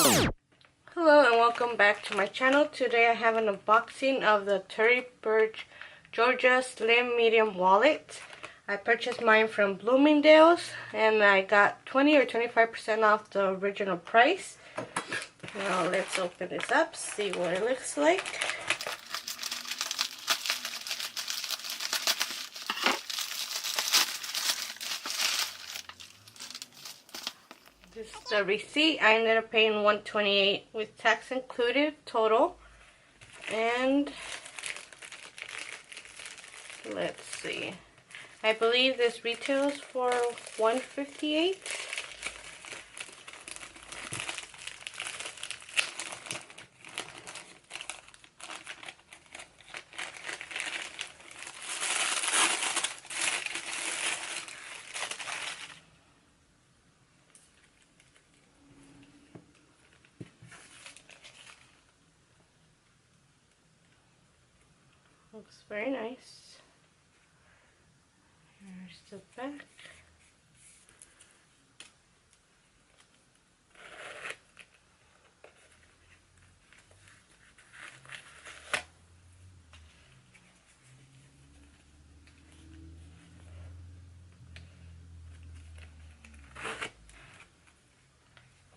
Hello and welcome back to my channel. Today I have an unboxing of the Tory Burch Georgia Slim Medium Wallet. I purchased mine from Bloomingdale's and I got 20 or 25% off the original price. Now let's open this up, see what it looks like. This is the receipt. I ended up paying $128 with tax included total. And let's see. I believe this retails for $158. Looks very nice. Here's the back.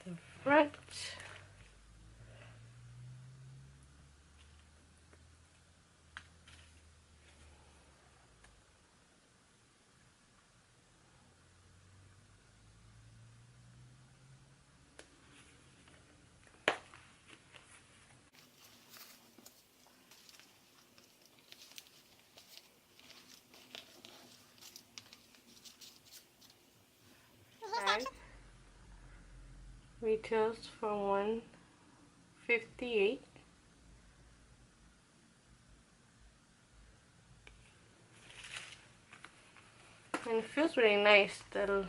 The front. Retails for $158. And it feels really nice. The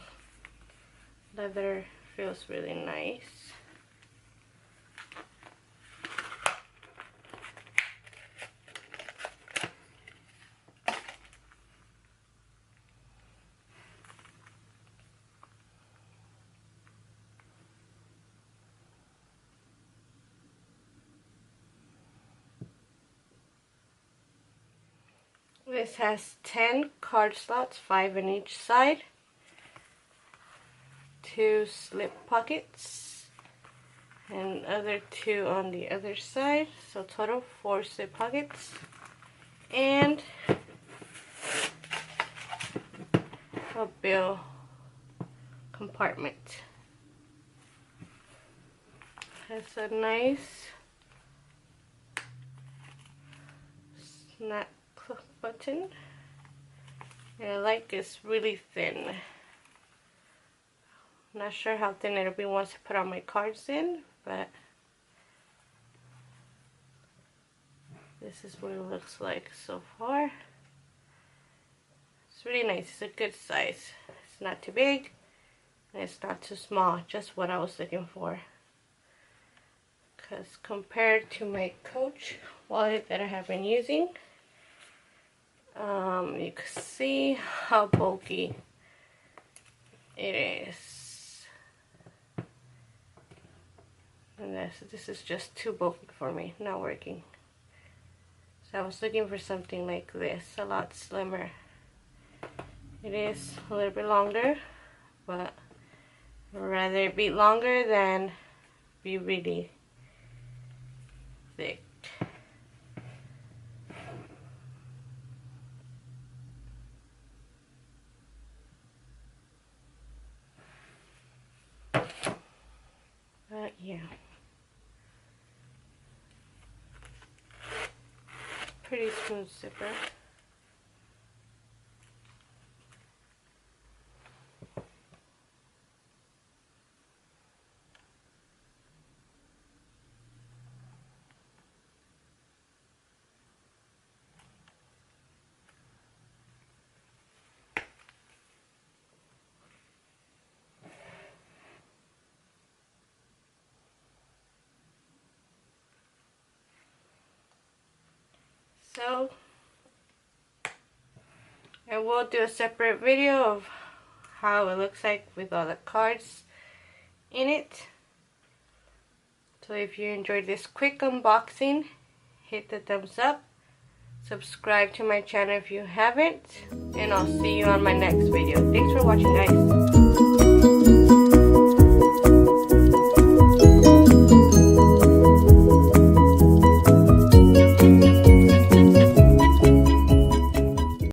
leather feels really nice. This has 10 card slots, 5 in each side, 2 slip pockets, and other 2 on the other side, so total 4 slip pockets, and a bill compartment. Has a nice snap button, and I like it's really thin. Not sure how thin it'll be once I put all my cards in, but this is what it looks like so far. It's really nice. It's a good size. It's not too big and it's not too small, just what I was looking for. Because compared to my Coach wallet that I have been using, you can see how bulky it is, and this is just too bulky for me, not working. So I was looking for something like this, a lot slimmer. It is a little bit longer, but I'd rather it be longer than be really thick. But yeah, pretty smooth zipper. So I will do a separate video of how it looks like with all the cards in it. So if you enjoyed this quick unboxing, hit the thumbs up, subscribe to my channel if you haven't, and I'll see you on my next video. Thanks for watching, guys.